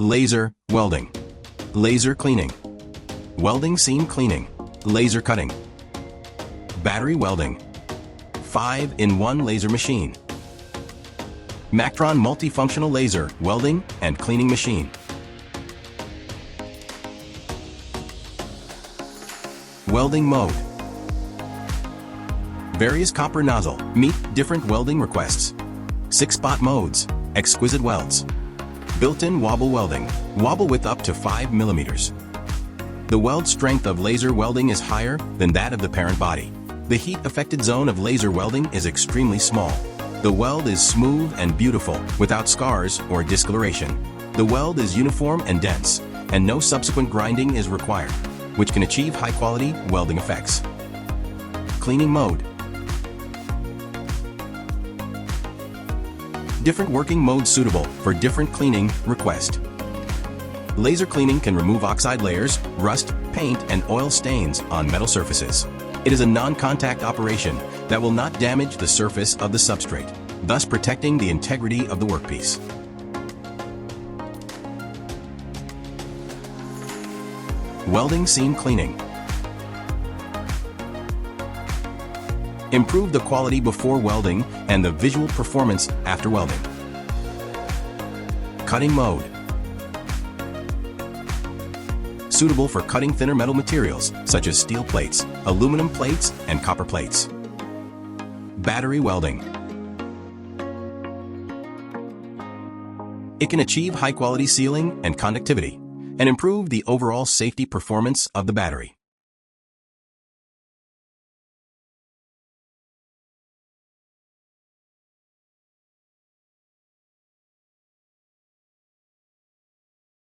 Laser welding, laser cleaning, welding seam cleaning, laser cutting, battery welding, 5-in-1 laser machine, Mactron multifunctional laser welding and cleaning machine, welding mode. Various copper nozzle meet different welding requests. 6-spot modes, exquisite welds. Built-in wobble welding, wobble width up to 5 millimeters. The weld strength of laser welding is higher than that of the parent body. The heat-affected zone of laser welding is extremely small. The weld is smooth and beautiful, without scars or discoloration. The weld is uniform and dense, and no subsequent grinding is required, which can achieve high-quality welding effects. Cleaning mode. Different working modes suitable for different cleaning request. Laser cleaning can remove oxide layers, rust, paint, and oil stains on metal surfaces. It is a non-contact operation that will not damage the surface of the substrate, thus protecting the integrity of the workpiece. Welding seam cleaning. Improve the quality before welding and the visual performance after welding. Cutting mode. Suitable for cutting thinner metal materials such as steel plates, aluminum plates, and copper plates. Battery welding. It can achieve high-quality sealing and conductivity and improve the overall safety performance of the battery.